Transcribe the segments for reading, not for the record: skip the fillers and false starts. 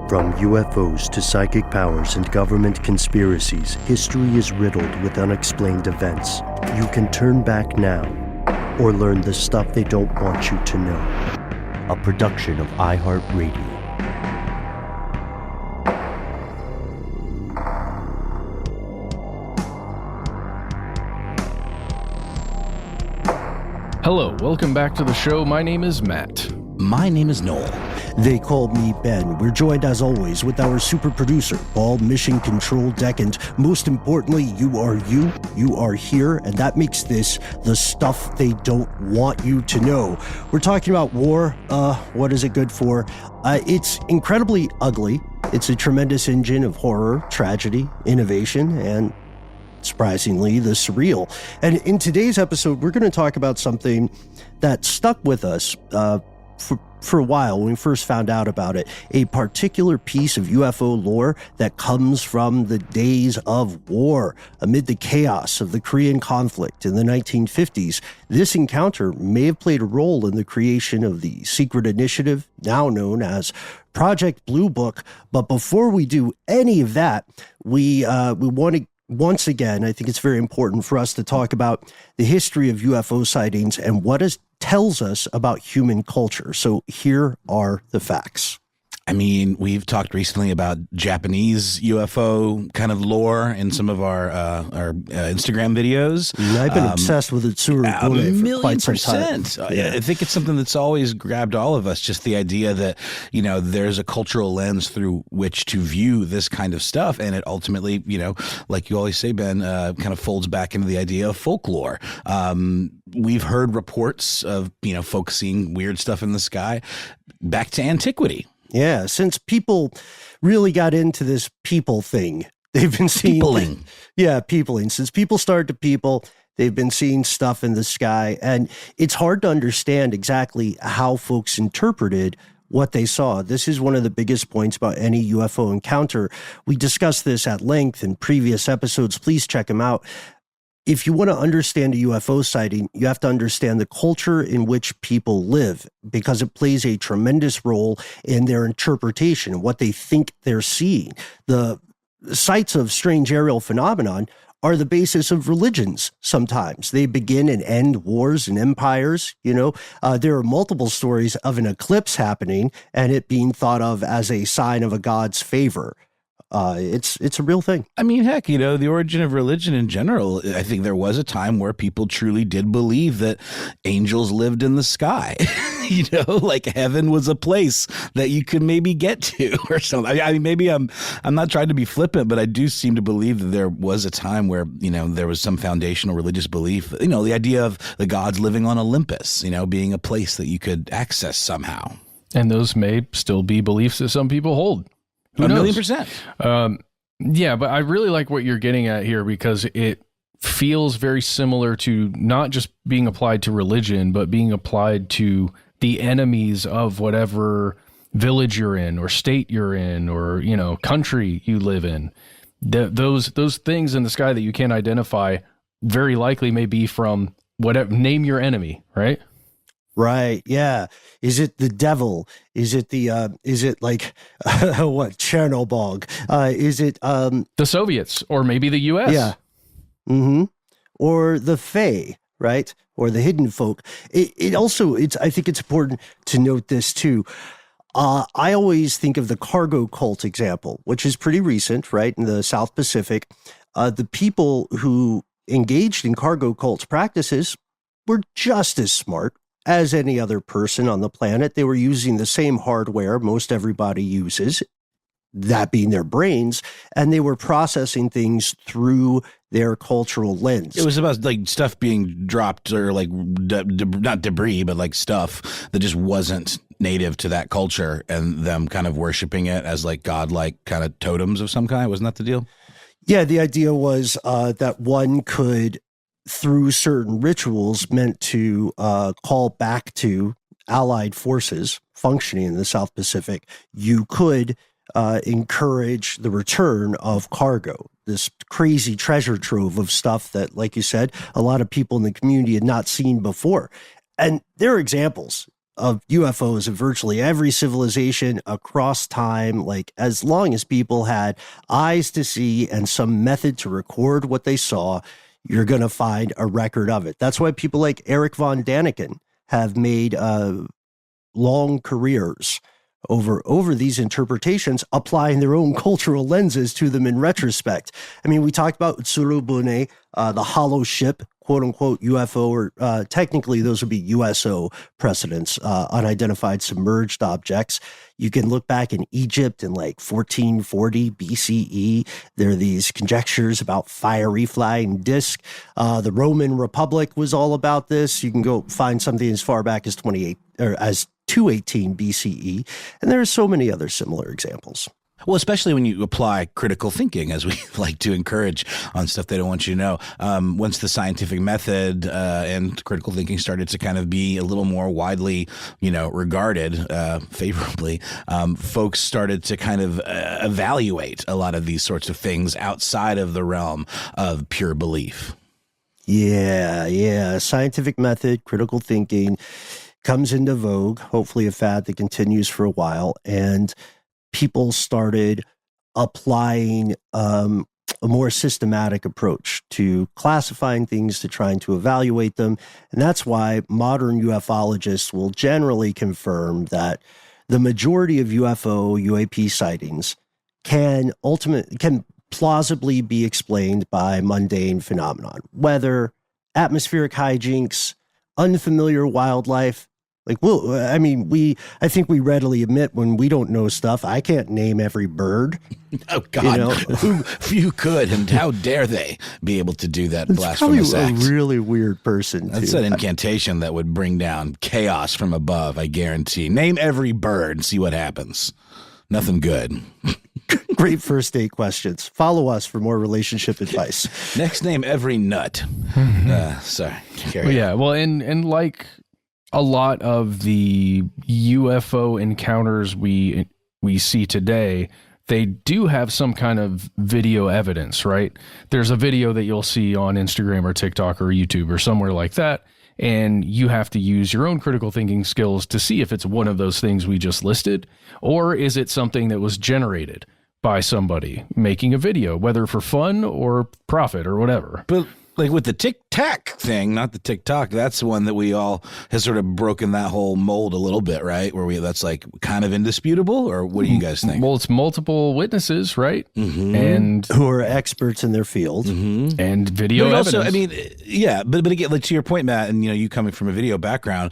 From UFOs to psychic powers and government conspiracies, history is riddled with unexplained events. You can turn back now or learn the stuff they don't want you to know. A production of iHeartRadio. Hello, welcome back to the show. My name is Matt. My name is Noel. They call me Ben. We're joined as always with our super producer, Paul, Mission Control Deck, and most importantly, you are here, and that makes this the stuff they don't want you to know. We're talking about war. What is it good for? It's incredibly ugly. It's a tremendous engine of horror, tragedy, innovation, and surprisingly, the surreal. And in today's episode, we're going to talk about something that stuck with us for a while when we first found out about it, a particular piece of UFO lore that comes from the days of war. Amid the chaos of the Korean conflict in the 1950s, this encounter may have played a role in the creation of the secret initiative, now known as Project Blue Book. But before we do any of that, we want to once again, I think it's very important for us to talk about the history of UFO sightings and what it tells us about human culture. So here are the facts. I mean, we've talked recently about Japanese UFO kind of lore in some of our Instagram videos. I've been obsessed with Utsuro for quite some time. Yeah. I think it's something that's always grabbed all of us, just the idea that, you know, there's a cultural lens through which to view this kind of stuff. And it ultimately, you know, like you always say, Ben, kind of folds back into the idea of folklore. We've heard reports of, you know, folks seeing weird stuff in the sky back to antiquity. Yeah, since people really got into this people thing, they've been seeing... Peopling. Yeah, peopling. Since people started to people, they've been seeing stuff in the sky. And it's hard to understand exactly how folks interpreted what they saw. This is one of the biggest points about any UFO encounter. We discussed this at length in previous episodes. Please check them out. If you want to understand a UFO sighting, you have to understand the culture in which people live, because it plays a tremendous role in their interpretation, what they think they're seeing. The sites of strange aerial phenomenon are the basis of religions sometimes. They begin and end wars and empires. You know, there are multiple stories of an eclipse happening and it being thought of as a sign of a god's favor. It's a real thing. I mean, heck, you know, the origin of religion in general, I think there was a time where people truly did believe that angels lived in the sky. You know, like heaven was a place that you could maybe get to or something. I mean, maybe I'm not trying to be flippant, but I do seem to believe that there was a time where, you know, there was some foundational religious belief, you know, the idea of the gods living on Olympus, you know, being a place that you could access somehow. And those may still be beliefs that some people hold. Who knows? 1,000,000%. Yeah, but I really like what you're getting at here because it feels very similar to not just being applied to religion, but being applied to the enemies of whatever village you're in or state you're in or, you know, country you live in. Those things in the sky that you can't identify very likely may be from whatever, name your enemy, right? Right. Yeah. Is it the devil? Is it like, what? Chernobyl? Is it, the Soviets or maybe the US? Yeah. Mm-hmm. Or the Fae, right? Or the hidden folk. I think it's important to note this too. I always think of the cargo cult example, which is pretty recent, right? In the South Pacific, the people who engaged in cargo cult practices were just as smart as any other person on the planet. They were using the same hardware most everybody uses, that being their brains, and they were processing things through their cultural lens. It was about like stuff being dropped or like not debris, but like stuff that just wasn't native to that culture and them kind of worshiping it as like godlike kind of totems of some kind. Wasn't that the deal? Yeah, the idea was that one could, through certain rituals meant to call back to Allied forces functioning in the South Pacific, you could encourage the return of cargo, this crazy treasure trove of stuff that, like you said, a lot of people in the community had not seen before. And there are examples of UFOs in virtually every civilization across time. Like, as long as people had eyes to see and some method to record what they saw, you're going to find a record of it. That's why people like Eric von Daniken have made long careers over these interpretations, applying their own cultural lenses to them in retrospect. I mean, we talked about Tsurubune, the hollow ship, quote unquote UFO, or technically those would be USO precedents, unidentified submerged objects. You can look back in Egypt in like 1440 BCE. There are these conjectures about fiery flying disc. The Roman Republic was all about this. You can go find something as far back as 218 BCE. And there are so many other similar examples. Well, especially when you apply critical thinking, as we like to encourage on stuff they don't want you to know. Once the scientific method and critical thinking started to kind of be a little more widely, regarded favorably, folks started to kind of evaluate a lot of these sorts of things outside of the realm of pure belief. Yeah. Scientific method, critical thinking comes into vogue, hopefully a fad that continues for a while, and people started applying a more systematic approach to classifying things, to trying to evaluate them. And that's why modern ufologists will generally confirm that the majority of UAP sightings can plausibly be explained by mundane phenomenon, weather, atmospheric hijinks, unfamiliar wildlife. Like, I think we readily admit when we don't know stuff. I can't name every bird. Oh, God. Who could, and how dare they be able to do that blasphemous probably act? A really weird person. That's an incantation that would bring down chaos from above, I guarantee. Name every bird and see what happens. Nothing good. Great first date questions. Follow us for more relationship advice. Next, name every nut. Sorry. Yeah, well, and like a lot of the UFO encounters we see today, they do have some kind of video evidence, right? There's a video that you'll see on Instagram or TikTok or YouTube or somewhere like that, and you have to use your own critical thinking skills to see if it's one of those things we just listed, or is it something that was generated by somebody making a video, whether for fun or profit or whatever. But like with the tic-tac thing, not the TikTok, that's one that we all has sort of broken that whole mold a little bit, right? That's like kind of indisputable, or what do you guys think? Well, it's multiple witnesses, right? Mm-hmm. And who are experts in their field, mm-hmm. and video evidence. Also, but again, like to your point, Matt, and you coming from a video background,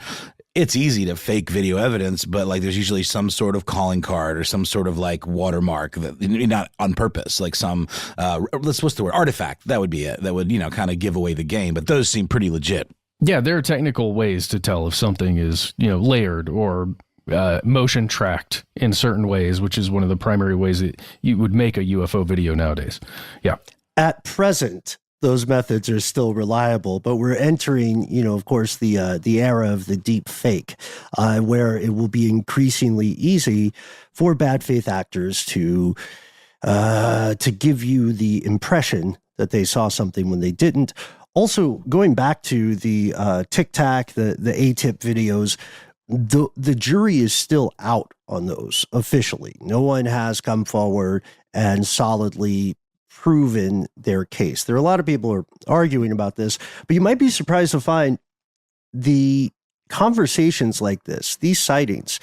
it's easy to fake video evidence, but like there's usually some sort of calling card or some sort of like watermark that not on purpose, like some what's the word, artifact, that would be it, that would kind of give away the game. But those seem pretty legit. Yeah, there are technical ways to tell if something is layered or motion tracked in certain ways, which is one of the primary ways that you would make a UFO video nowadays. Yeah, at present those methods are still reliable, but we're entering, of course, the era of the deep fake, where it will be increasingly easy for bad faith actors to give you the impression that they saw something when they didn't. Also, going back to the Tic-Tac, the ATIP videos, the jury is still out on those officially. No one has come forward and solidly proven their case. There are a lot of people who are arguing about this, but you might be surprised to find the conversations like this, these sightings,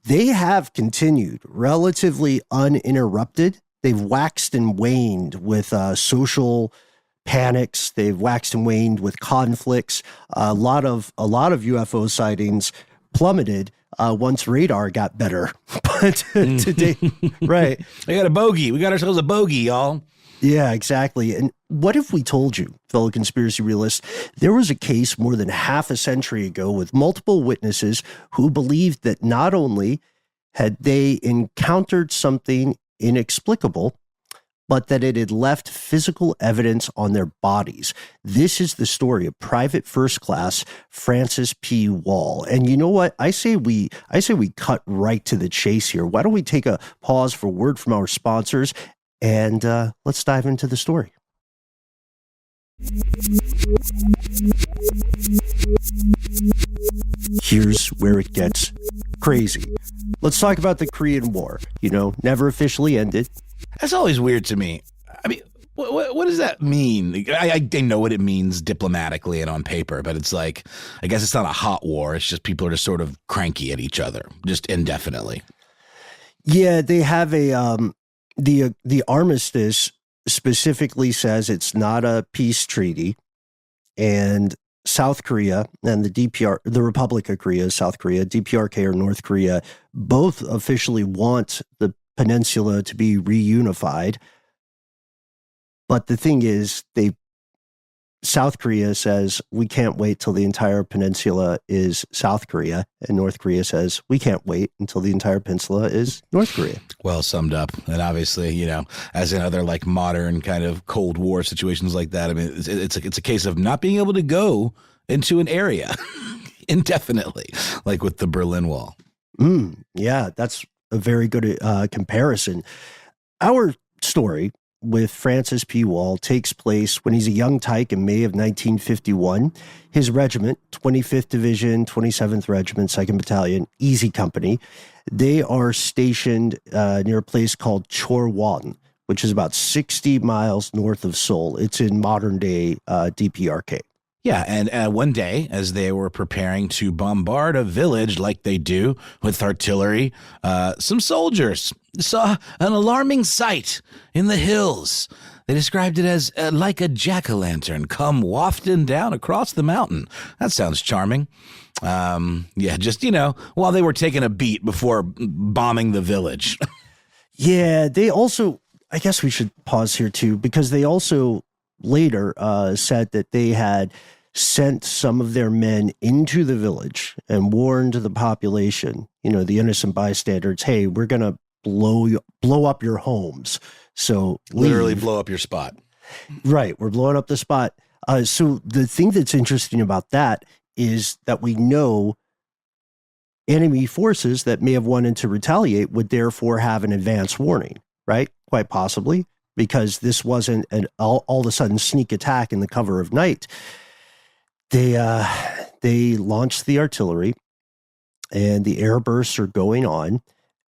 they have continued relatively uninterrupted. They've waxed and waned with social panics. They've waxed and waned with conflicts. A lot of UFO sightings plummeted once radar got better. But today, right? We got a bogey. We got ourselves a bogey, y'all. Yeah, exactly. And what if we told you, fellow conspiracy realists, there was a case more than half a century ago with multiple witnesses who believed that not only had they encountered something inexplicable, but that it had left physical evidence on their bodies. This is the story of Private First Class Francis P. Wall. And you know what? I say we cut right to the chase here. Why don't we take a pause for word from our sponsors, and let's dive into the story. here's where it gets crazy. Let's talk about the Korean War. Never officially ended. That's always weird to me. I mean, what does that mean? I know what it means diplomatically and on paper, but it's like, I guess it's not a hot war. It's just people are just sort of cranky at each other, just indefinitely. Yeah, they have the armistice specifically says it's not a peace treaty, and South Korea and the Republic of Korea, South Korea, DPRK or North Korea, both officially want the peninsula to be reunified. But the thing is, South Korea says, we can't wait till the entire peninsula is South Korea. And North Korea says, we can't wait until the entire peninsula is North Korea. Well summed up. And obviously, as in other like modern kind of Cold War situations like that, I mean, it's a case of not being able to go into an area indefinitely, like with the Berlin Wall. Yeah, that's a very good comparison. Our story with Francis P. Wall takes place when he's a young tyke in May of 1951. His regiment, 25th Division, 27th Regiment, 2nd Battalion, Easy Company, they are stationed near a place called Chorwan, which is about 60 miles north of Seoul. It's in modern-day DPRK. Yeah, and one day, as they were preparing to bombard a village like they do with artillery, some soldiers saw an alarming sight in the hills. They described it as like a jack-o'-lantern come wafting down across the mountain. That sounds charming. Just, while they were taking a beat before bombing the village. Yeah, they also, I guess we should pause here too, because they also later said that they had sent some of their men into the village and warned the population, the innocent bystanders, hey, we're going to blow up your homes. So literally blow up your spot. Right. We're blowing up the spot. So the thing that's interesting about that is that we know enemy forces that may have wanted to retaliate would therefore have an advance warning, right? Quite possibly, because this wasn't an all of a sudden sneak attack in the cover of night. They launched the artillery, and the air bursts are going on.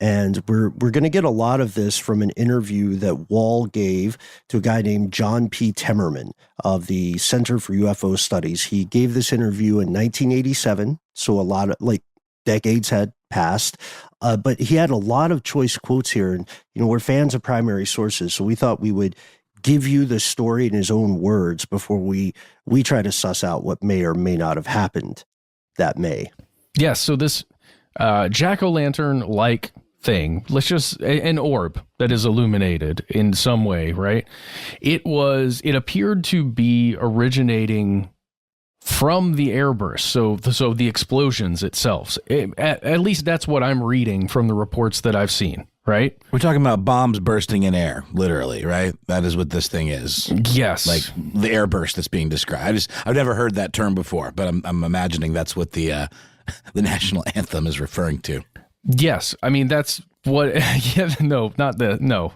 And we're going to get a lot of this from an interview that Wall gave to a guy named John P. Timmerman of the Center for UFO Studies. He gave this interview in 1987, so a lot of decades had passed, but he had a lot of choice quotes here. And we're fans of primary sources, so we thought we would give you the story in his own words before we try to suss out what may or may not have happened that May. Yeah, so this jack-o'-lantern-like thing, let's just, an orb that is illuminated in some way, right? It appeared to be originating from the airburst, so the explosions itself. At least that's what I'm reading from the reports that I've seen, right? We're talking about bombs bursting in air, literally, right? That is what this thing is. Yes. Like the airburst that's being described. I've never heard that term before, but I'm imagining that's what the national anthem is referring to. Yes. I mean, that's what, no,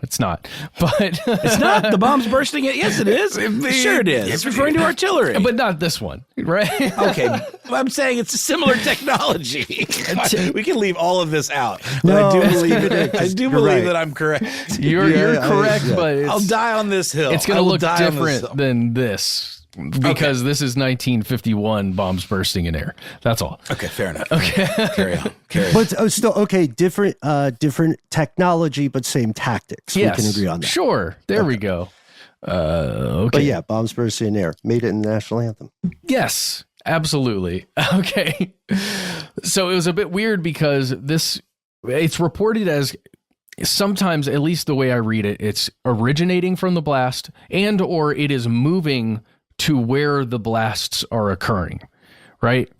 it's not. But it's not the bombs bursting. Yes, it is. Sure it is. It's referring to artillery. But not this one, right? Okay. I'm saying it's a similar technology. We can leave all of this out. No, I do believe it. I do believe that I'm correct. You're correct, but I'll die on this hill. It's going to look different than this. Because this is 1951 bombs bursting in air. That's all. Okay, fair enough. Okay. Carry on. But still, okay, different technology, but same tactics. Yes. We can agree on that. Sure. There we go. Okay. But yeah, bombs bursting in air. Made it in the national anthem. Yes, absolutely. Okay. So it was a bit weird because it's reported as sometimes, at least the way I read it, it's originating from the blast and or it is moving to where the blasts are occurring, right?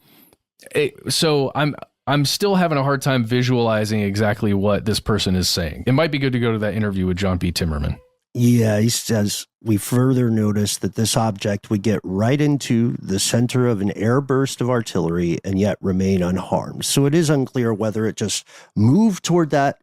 So I'm still having a hard time visualizing exactly what this person is saying. It might be good to go to that interview with John P. Timmerman. Yeah, he says, we further notice that this object would get right into the center of an air burst of artillery and yet remain unharmed. So it is unclear whether it just moved toward that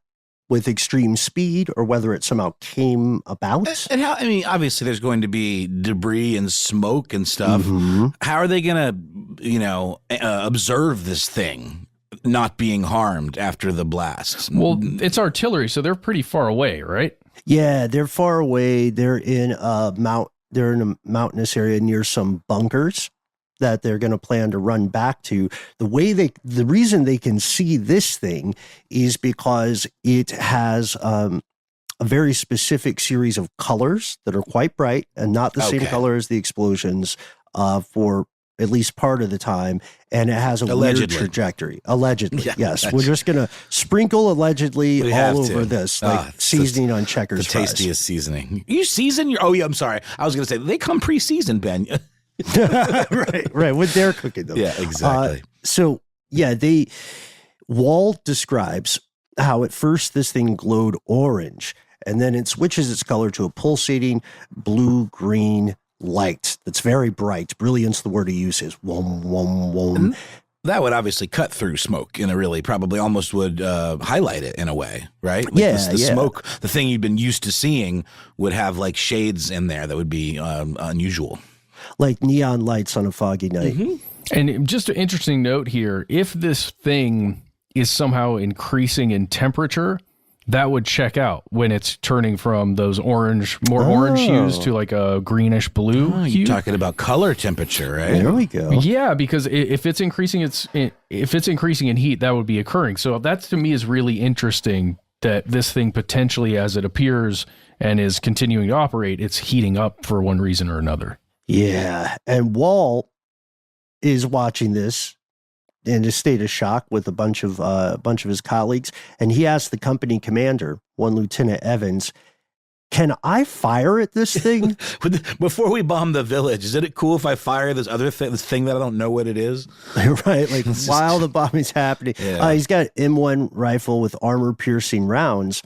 with extreme speed or whether it somehow came about. And how, I mean, obviously there's going to be debris and smoke and stuff. Mm-hmm. How are they going to, observe this thing not being harmed after the blast? Well, it's artillery, so they're pretty far away, right? Yeah, they're far away. They're in a mountainous area near some bunkers that they're going to plan to run back to. The reason they can see this thing is because it has a very specific series of colors that are quite bright and not the same color as the explosions for at least part of the time, and it has a weird trajectory. Allegedly, yes. We're just going to sprinkle allegedly all over this, like seasoning on checkers the fries. Tastiest seasoning. You season your... Oh, yeah, I'm sorry. I was going to say, they come pre-seasoned, Ben. right. When they're cooking them. Yeah, exactly. Wall describes how at first this thing glowed orange, and then it switches its color to a pulsating blue-green light that's very bright. Brilliance, the word he uses. Wom, wom, wom. And that would obviously cut through smoke in a really, probably almost would highlight it in a way, right? Like the smoke, the thing you've been used to seeing would have like shades in there that would be unusual. Like neon lights on a foggy night. Mm-hmm. And just an interesting note here, if this thing is somehow increasing in temperature, that would check out when it's turning from those orange hues to like a greenish blue hue. You're talking about color temperature, right? There we go. Yeah, because if it's increasing in heat, that would be occurring. So that to me is really interesting, that this thing potentially, as it appears and is continuing to operate, it's heating up for one reason or another. Yeah, and Wall is watching this in a state of shock with a bunch of his colleagues, and he asked the company commander, one Lieutenant Evans, "Can I fire at this thing?" Before we bomb the village, is it cool if I fire this other thing, this thing that I don't know what it is? Right, like while the bombing's happening. Yeah. He's got an M1 rifle with armor-piercing rounds,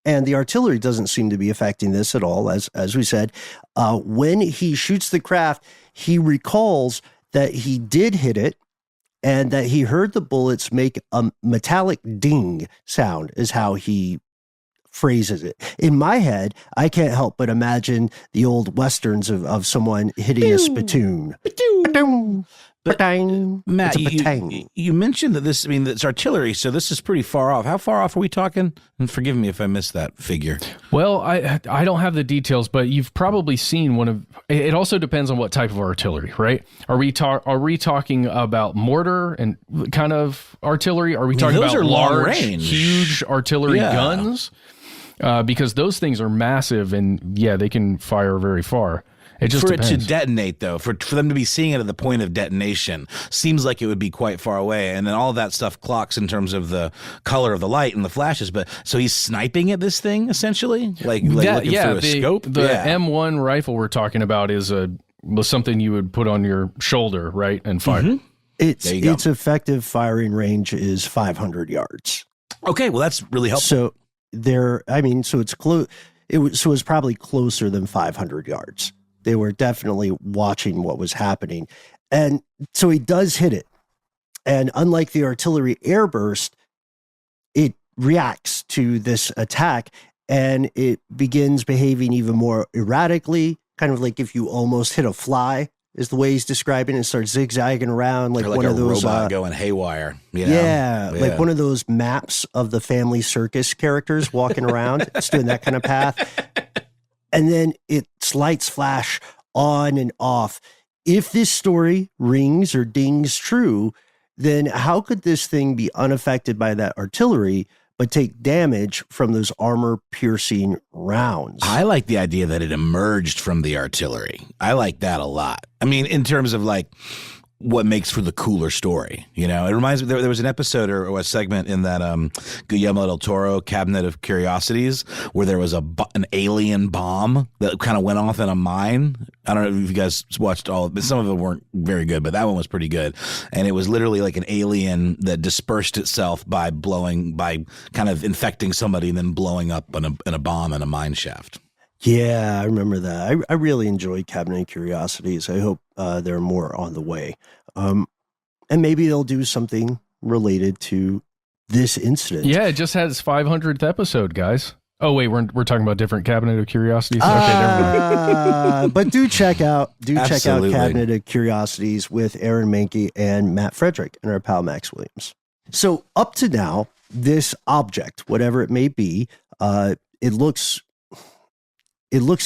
and the artillery doesn't seem to be affecting this at all, as we said. When he shoots the craft, he recalls that he did hit it, and that he heard the bullets make a metallic ding sound, is how he phrases it. In my head, I can't help but imagine the old westerns of someone hitting a spittoon. But Matt, you mentioned that this, it's artillery, so this is pretty far off. How far off are we talking? And forgive me if I missed that figure. Well, I don't have the details, but you've probably seen one of. It also depends on what type of artillery, right? Are we talking about mortar and kind of artillery? Are we talking about large, huge artillery guns? Because those things are massive, and they can fire very far. It just depends. It to detonate, though, for them to be seeing it at the point of detonation, seems like it would be quite far away. And then all of that stuff clocks in terms of the color of the light and the flashes. But so he's sniping at this thing, essentially? Like looking through a scope? The M1 rifle we're talking about is something you would put on your shoulder, right, and fire. Mm-hmm. Its effective firing range is 500 yards. Okay, well, that's really helpful. So it's close. It was probably closer than 500 yards. They were definitely watching what was happening. And so he does hit it. And unlike the artillery airburst, it reacts to this attack and it begins behaving even more erratically, kind of like if you almost hit a fly, is the way he's describing it. It starts zigzagging around like one of those robot going haywire. Like one of those maps of the Family Circus characters walking around. It's doing that kind of path. And then its lights flash on and off. If this story rings or dings true, then how could this thing be unaffected by that artillery, but take damage from those armor-piercing rounds? I like the idea that it emerged from the artillery. I like that a lot. I mean, in terms of like what makes for the cooler story, it reminds me, there was an episode or a segment in that Guillermo del Toro Cabinet of Curiosities where there was an alien bomb that kind of went off in a mine. I don't know if you guys watched all of it. Some of them weren't very good, but that one was pretty good. And it was literally like an alien that dispersed itself by kind of infecting somebody and then blowing up in a bomb in a mine shaft. Yeah, I remember that. I really enjoy Cabinet of Curiosities. I hope there are more on the way. And maybe they'll do something related to this incident. Yeah, it just has 500th episode, guys. Oh wait, we're talking about different Cabinet of Curiosities. Okay, never mind. But do check out Absolutely. Cabinet of Curiosities with Aaron Mahnke and Matt Frederick and our pal Max Williams. So up to now, this object, whatever it may be, it looks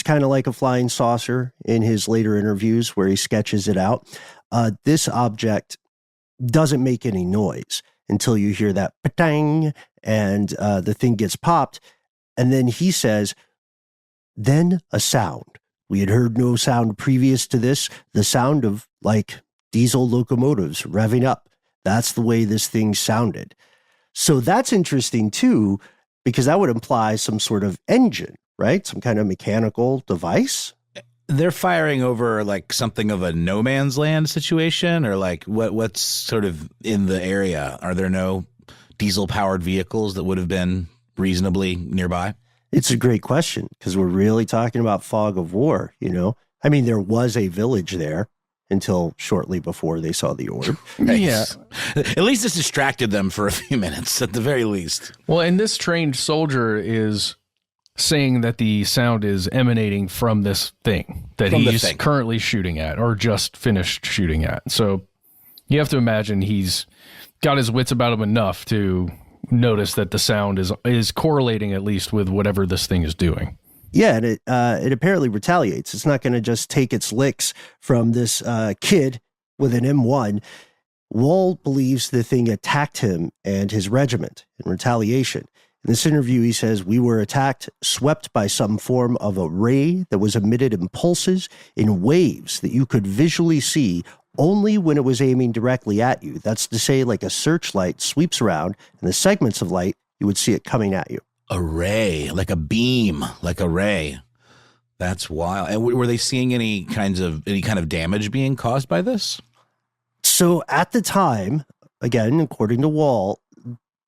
kind of like a flying saucer in his later interviews where he sketches it out. This object doesn't make any noise until you hear that patang and the thing gets popped. And then he says, then a sound. We had heard no sound previous to this, the sound of like diesel locomotives revving up. That's the way this thing sounded. So that's interesting too, because that would imply some sort of engine, right? Some kind of mechanical device. They're firing over like something of a no man's land situation, or like what's sort of in the area? Are there no diesel powered vehicles that would have been reasonably nearby? It's a great question because we're really talking about fog of war, you know? I mean, there was a village there until shortly before they saw the orb. Yeah. At least this distracted them for a few minutes at the very least. Well, and this trained soldier is saying that the sound is emanating from this thing that he's currently shooting at or just finished shooting at. So you have to imagine he's got his wits about him enough to notice that the sound is correlating at least with whatever this thing is doing. Yeah, and it apparently retaliates. It's not going to just take its licks from this kid with an M1. Wall believes the thing attacked him and his regiment in retaliation. In this interview, he says, we were attacked, swept by some form of a ray that was emitted in pulses, in waves that you could visually see only when it was aiming directly at you. That's to say, like a searchlight sweeps around, and the segments of light, you would see it coming at you. A ray, like a beam, like a ray. That's wild. And were they seeing any kind of damage being caused by this? So at the time, again, according to Wall,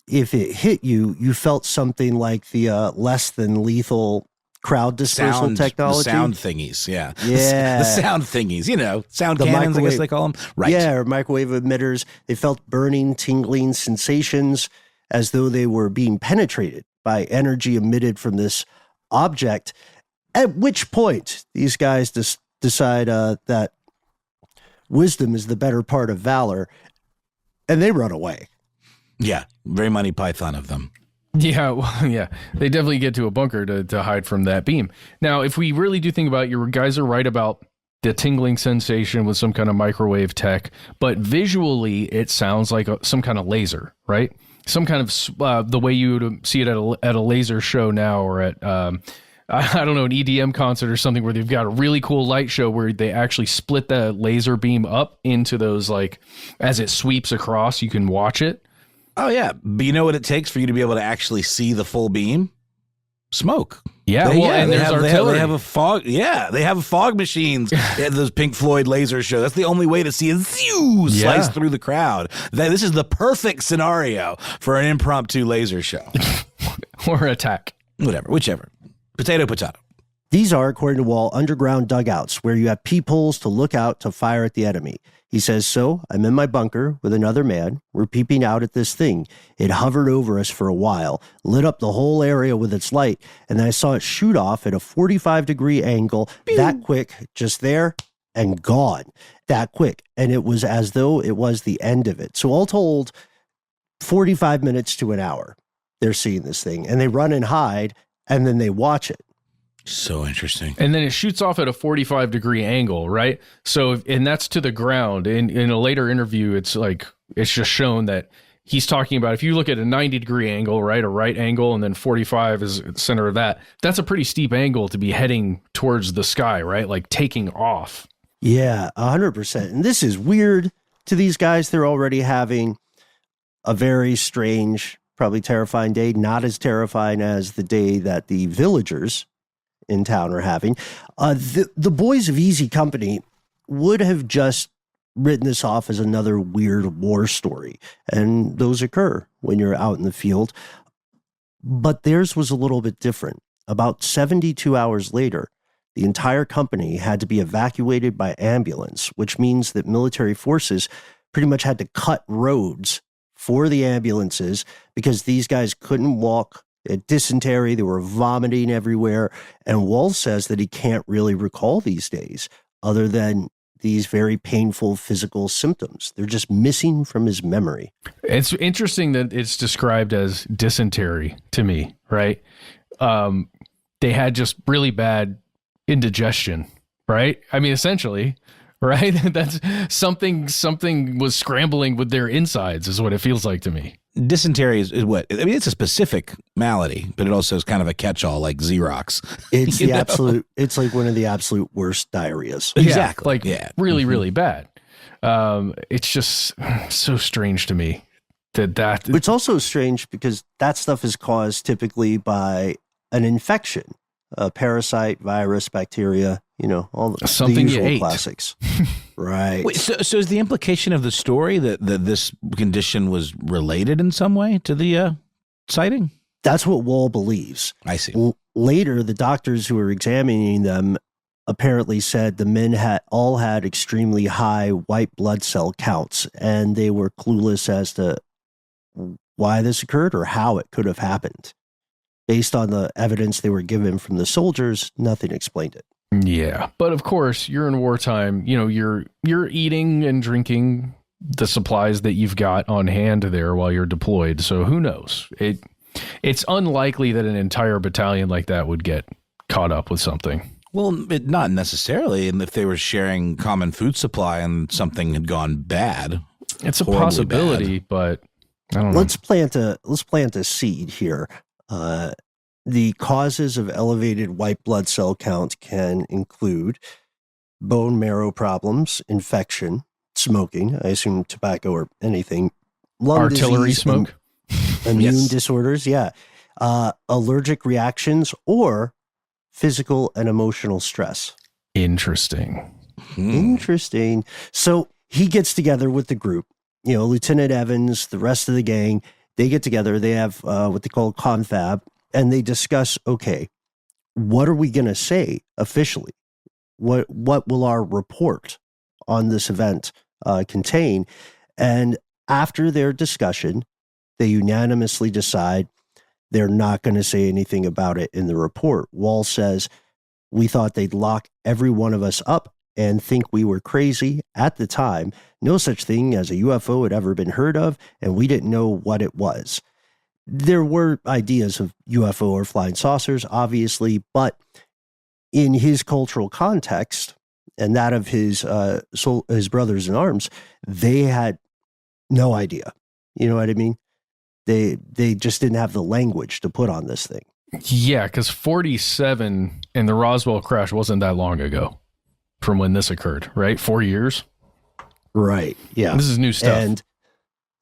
if it hit you, you felt something like the less than lethal crowd dispersal technology. The sound thingies, yeah. Yeah. The sound thingies, sound The cannons, I guess they call them. Right. Yeah, or microwave emitters. They felt burning, tingling sensations as though they were being penetrated by energy emitted from this object, at which point these guys decide that wisdom is the better part of valor, and they run away. Yeah, very Monty Python of them. Yeah, well, yeah, they definitely get to a bunker to hide from that beam. Now, if we really do think about it, your guys are right about the tingling sensation with some kind of microwave tech, but visually it sounds like some kind of laser, right? Some kind of the way you would see it at a laser show now, or at I don't know, an EDM concert or something where they've got a really cool light show where they actually split the laser beam up into those, like, as it sweeps across, you can watch it. Oh, yeah. But you know what it takes for you to be able to actually see the full beam? Smoke. Yeah, and there's artillery. They have a fog. Yeah, they have fog machines at those Pink Floyd laser show. That's the only way to see it slice through the crowd. This is the perfect scenario for an impromptu laser show. Or attack. Whichever. Potato. These are, according to Wall, underground dugouts where you have peepholes to look out to fire at the enemy. He says, so I'm in my bunker with another man. We're peeping out at this thing. It hovered over us for a while, lit up the whole area with its light, and then I saw it shoot off at a 45-degree angle, that quick, just there and gone, that quick. And it was as though it was the end of it. So all told, 45 minutes to an hour, they're seeing this thing, and they run and hide, and then they watch it. So interesting. And then it shoots off at a 45-degree angle, right? So, and that's to the ground. In a later interview, it's just shown that he's talking about, if you look at a 90-degree angle, right, a right angle, and then 45 is the center of that, that's a pretty steep angle to be heading towards the sky, right? Like taking off. Yeah, 100%. And this is weird to these guys. They're already having a very strange, probably terrifying day, not as terrifying as the day that the villagers in town are having. The boys of Easy Company would have just written this off as another weird war story, and those occur when you're out in the field. But theirs was a little bit different. About 72 hours later, the entire company had to be evacuated by ambulance, which means that military forces pretty much had to cut roads for the ambulances because these guys couldn't walk. They had dysentery, they were vomiting everywhere. And Wall says that he can't really recall these days other than these very painful physical symptoms. They're just missing from his memory. It's interesting that it's described as dysentery to me, right? They had just really bad indigestion, right? I mean, essentially, right? That's something was scrambling with their insides is what it feels like to me. Dysentery is what? I mean, it's a specific malady, but it also is kind of a catch-all like Xerox. It's the absolute, it's like one of the absolute worst diarrheas. Exactly. Really, really bad. It's just so strange to me that It's also strange because that stuff is caused typically by an infection, a parasite, virus, bacteria, all the something usual you ate. Classics. Right. Wait, so is the implication of the story that this condition was related in some way to the sighting? That's what Wall believes. I see. Later, the doctors who were examining them apparently said the men all had extremely high white blood cell counts, and they were clueless as to why this occurred or how it could have happened. Based on the evidence they were given from the soldiers, nothing explained it. Yeah, but of course, you're in wartime. You're eating and drinking the supplies that you've got on hand there while you're deployed. So who knows? It's unlikely that an entire battalion like that would get caught up with something. Well, not necessarily. And if they were sharing common food supply and something had gone bad, it's a possibility, but I don't know. Let's plant a seed here. The causes of elevated white blood cell count can include bone marrow problems, infection, smoking, I assume tobacco or anything, lung artillery disease, smoke, immune disorders, allergic reactions, or physical and emotional stress. Interesting. Interesting. So he gets together with the group, Lieutenant Evans, the rest of the gang, they get together. They have what they call confab. And they discuss, okay, what are we going to say officially? What will our report on this event contain? And after their discussion, they unanimously decide they're not going to say anything about it in the report. Wall says, we thought they'd lock every one of us up and think we were crazy at the time. No such thing as a UFO had ever been heard of, and we didn't know what it was. There were ideas of UFO or flying saucers, obviously, but in his cultural context and that of his brothers in arms, they had no idea. You know what I mean? They just didn't have the language to put on this thing. Yeah, because 47 and the Roswell crash wasn't that long ago from when this occurred, right? 4 years? Right, yeah. This is new stuff. And this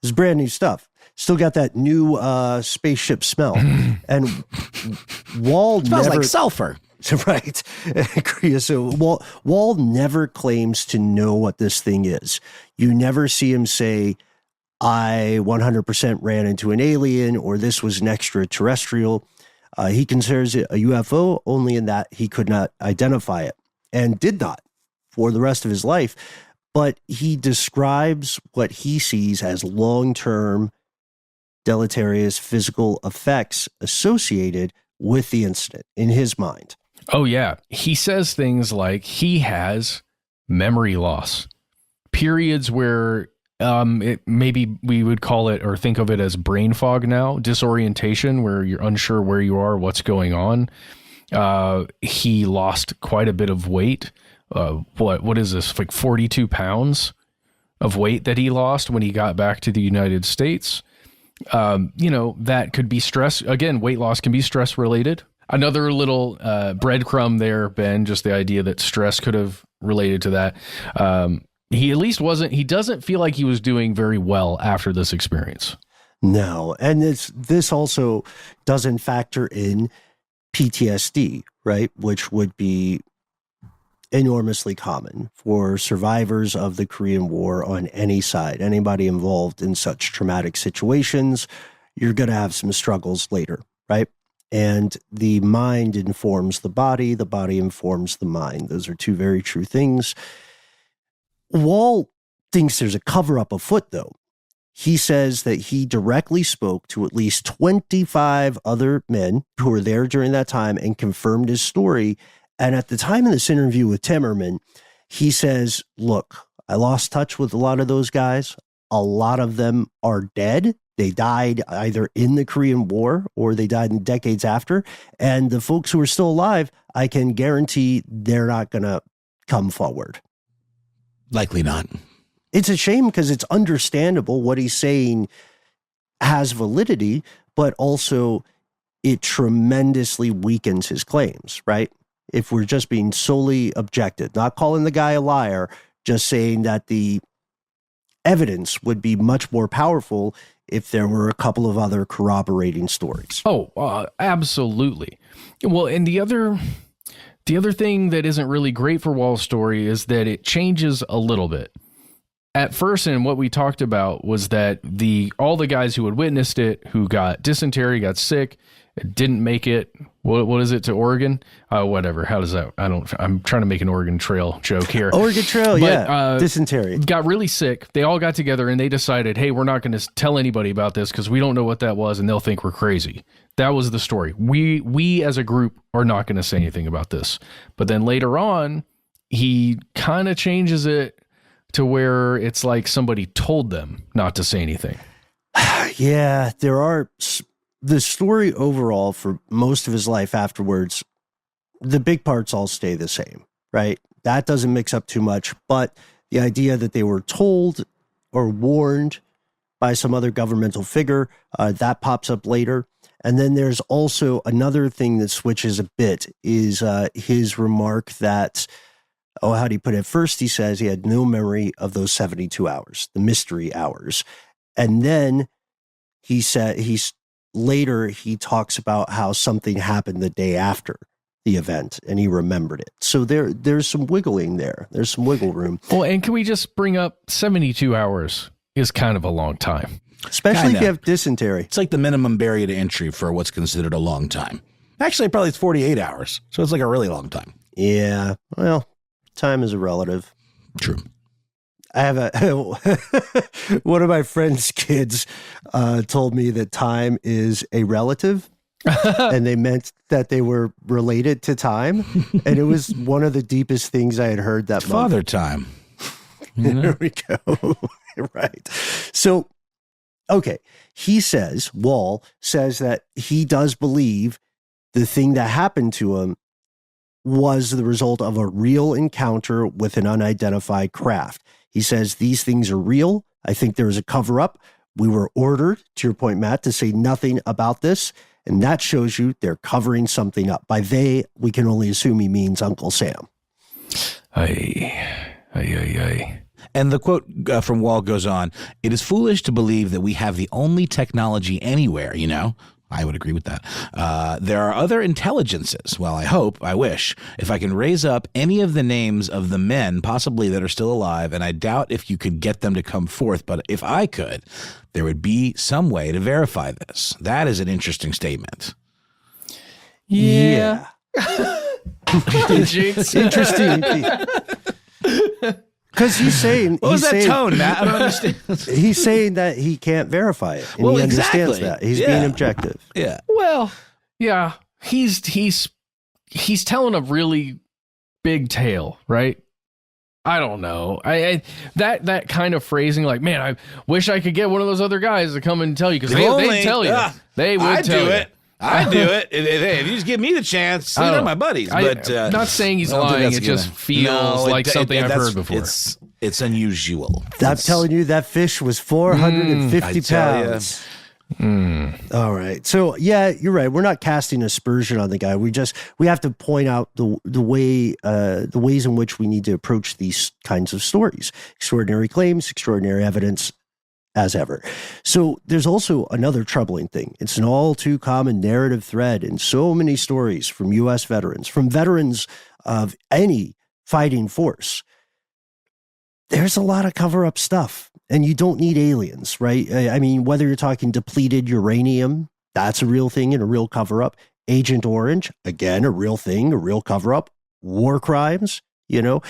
is brand new stuff. Still got that new spaceship smell. And Wall smells never... like sulfur. Right. So Wall never claims to know what this thing is. You never see him say, I 100% ran into an alien or this was an extraterrestrial. He considers it a UFO only in that he could not identify it and did not for the rest of his life. But he describes what he sees as long-term deleterious physical effects associated with the incident in his mind. Oh, yeah. He says things like he has memory loss, periods where maybe we would call it or think of it as brain fog now, disorientation, where you're unsure where you are, what's going on. He lost quite a bit of weight. What is this? Like 42 pounds of weight that he lost when he got back to the United States. That could be stress. Again, weight loss can be stress related. Another little breadcrumb there, Ben, just the idea that stress could have related to that. He doesn't feel like he was doing very well after this experience. No. And this also doesn't factor in PTSD, right? Which would be enormously common for survivors of the Korean War on any side. Anybody involved in such traumatic situations, you're going to have some struggles later, right? And the mind informs the body informs the mind. Those are two very true things. Wall thinks there's a cover-up afoot, though. he says that he directly spoke to at least 25 other men who were there during that time and confirmed his story. And at the time of this interview with Timmerman, he says, look, I lost touch with a lot of those guys. A lot of them are dead. They died either in the Korean War or they died in decades after. And the folks who are still alive, I can guarantee they're not going to come forward. Likely not. It's a shame because it's understandable what he's saying has validity, but also it tremendously weakens his claims, right? If we're just being solely objective, not calling the guy a liar, just saying that the evidence would be much more powerful if there were a couple of other corroborating stories. Oh, absolutely. Well, and the other thing that isn't really great for Wall's story is that it changes a little bit. At first, and what we talked about was that all the guys who had witnessed it, who got dysentery, got sick, didn't make it. What is it to Oregon? Whatever. How does that? I'm trying to make an Oregon Trail joke here. Oregon Trail, yeah. Dysentery. Got really sick. They all got together and they decided, hey, we're not going to tell anybody about this because we don't know what that was and they'll think we're crazy. That was the story. We as a group are not going to say anything about this. But then later on, he kind of changes it to where it's like somebody told them not to say anything. Yeah, the story overall for most of his life afterwards, the big parts all stay the same, right? That doesn't mix up too much, but the idea that they were told or warned by some other governmental figure, that pops up later. And then there's also another thing that switches a bit is his remark that, how do you put it? First, he says he had no memory of those 72 hours, the mystery hours. And then later he talks about how something happened the day after the event and he remembered it. So there's some wiggling there. There's some wiggle room. Well, and can we just bring up 72 hours is kind of a long time. Especially if you have dysentery. It's like the minimum barrier to entry for what's considered a long time. Actually, probably it's 48 hours. So it's like a really long time. Yeah. Well, time is a relative. True. I have one of my friend's kids told me that time is a relative and they meant that they were related to time. And it was one of the deepest things I had heard that month. Father time. You know? There we go. Right. So, okay. Wall says that he does believe the thing that happened to him was the result of a real encounter with an unidentified craft. He says these things are real. I think there is a cover up. We were ordered, to your point, Matt, to say nothing about this. And that shows you they're covering something up. By they, we can only assume he means Uncle Sam. And the quote from Wall goes on, "It is foolish to believe that we have the only technology anywhere, you know." I would agree with that. There are other intelligences. Well, I wish, if I can raise up any of the names of the men possibly that are still alive, and I doubt if you could get them to come forth, but if I could, there would be some way to verify this. That is an interesting statement. Yeah. Interesting. Because he's saying... What was that tone, Matt? I don't understand. He's saying that he can't verify it. And he understands that. He's being objective. Yeah. Well, yeah. He's telling a really big tale, right? I don't know. That kind of phrasing, like, man, I wish I could get one of those other guys to come and tell you, because they'd tell you. They would tell you. I do it. If you just give me the chance, they're my buddies. But I'm not saying he's lying. It just feels like something I've heard before. It's unusual. I'm telling you, that fish was 450 pounds. All right. So, yeah, you're right. We're not casting aspersion on the guy. We have to point out the ways in which we need to approach these kinds of stories. Extraordinary claims, extraordinary evidence, as ever. So there's also another troubling thing. It's an all too common narrative thread in so many stories from U.S. veterans, from veterans of any fighting force. There's a lot of cover-up stuff, and you don't need aliens, right? I mean, whether you're talking depleted uranium, that's a real thing and a real cover-up. Agent Orange, again, a real thing, a real cover-up. War crimes, you know.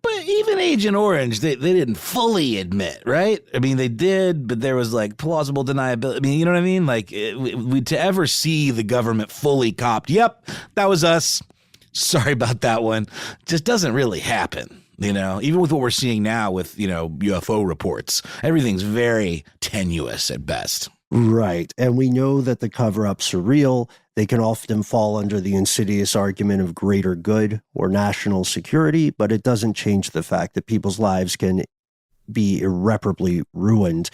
But even Agent Orange, they didn't fully admit, right? I mean, they did, but there was like plausible deniability. I mean, you know what I mean? Like, to ever see the government fully copped, yep, that was us. Sorry about that one. Just doesn't really happen, you know? Even with what we're seeing now with, you know, UFO reports, everything's very tenuous at best. Right. And we know that the cover-ups are real. They can often fall under the insidious argument of greater good or national security, but it doesn't change the fact that people's lives can be irreparably ruined.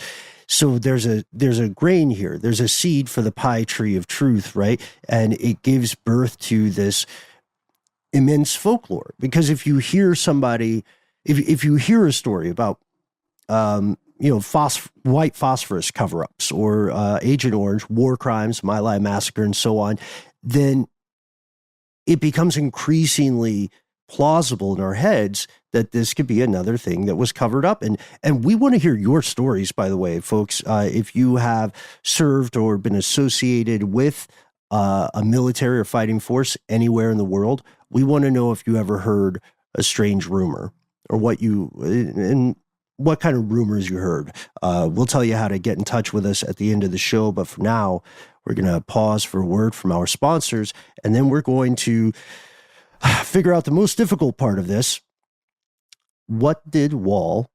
So there's a grain here. There's a seed for the pie tree of truth, right? And it gives birth to this immense folklore. Because if you hear somebody, if you hear a story about, white phosphorus cover-ups or Agent Orange, war crimes, My Lai massacre, and so on, then it becomes increasingly plausible in our heads that this could be another thing that was covered up. And we want to hear your stories, by the way, folks. If you have served or been associated with a military or fighting force anywhere in the world, we want to know if you ever heard a strange rumor or what kind of rumors you heard. We'll tell you how to get in touch with us at the end of the show. But for now, we're going to pause for a word from our sponsors, and then we're going to figure out the most difficult part of this. What did Wall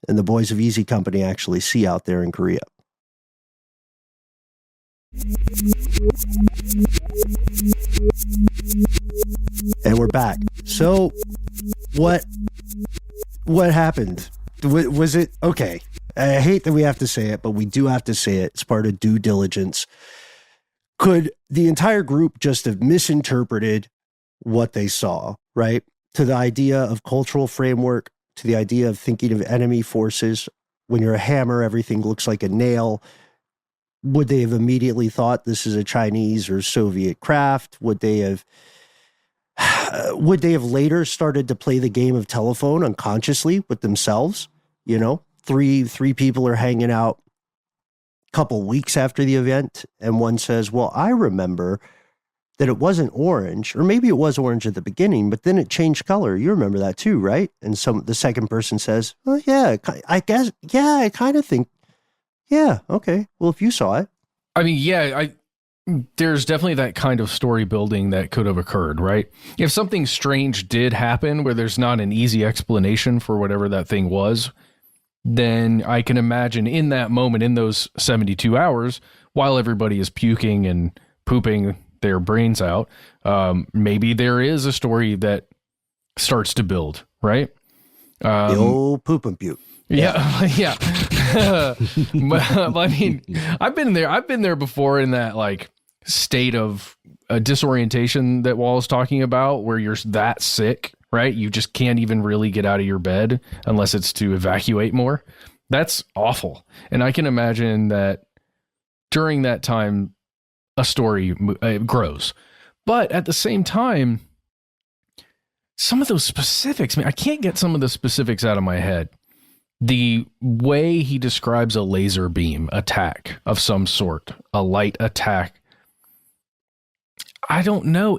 and the boys of Easy Company actually see out there in Korea? And we're back. So what happened? Was it okay? I hate that we have to say it, but we do have to say it. It's part of due diligence. Could the entire group just have misinterpreted what they saw, right? To the idea of cultural framework, to the idea of thinking of enemy forces. When you're a hammer, everything looks like a nail. Would they have immediately thought this is a Chinese or Soviet craft? Would they have later started to play the game of telephone unconsciously with themselves? You know, three people are hanging out a couple weeks after the event, and one says, well, I remember that it wasn't orange, or maybe it was orange at the beginning, but then it changed color. You remember that too, right? And the second person says, well, yeah, I guess, yeah, I kind of think, yeah, okay. Well, if you saw it. I mean, yeah, there's definitely that kind of story building that could have occurred, right? If something strange did happen where there's not an easy explanation for whatever that thing was, then I can imagine in that moment, in those 72 hours, while everybody is puking and pooping their brains out, maybe there is a story that starts to build, right? The old poop and puke. Yeah. Yeah. But, I mean, I've been there before in that like state of disorientation that Wall's talking about, where you're that sick, right? You just can't even really get out of your bed unless it's to evacuate more. That's awful. And I can imagine that during that time, a story grows. But at the same time, some of those specifics, I can't get some of the specifics out of my head. The way he describes a laser beam attack of some sort, a light attack, I don't know.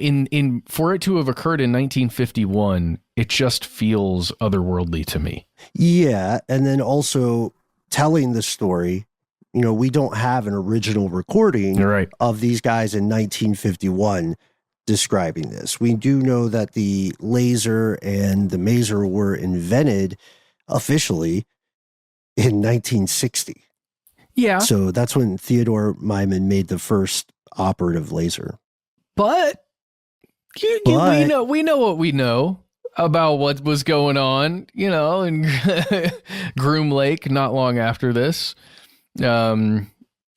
For it to have occurred in 1951, it just feels otherworldly to me. Yeah, and then also telling the story. You know, we don't have an original recording of these guys in 1951 describing this. We do know that the laser and the maser were invented officially in 1960. Yeah. So that's when Theodore Myman made the first operative laser. But we know what we know about what was going on, you know, in Groom Lake not long after this. And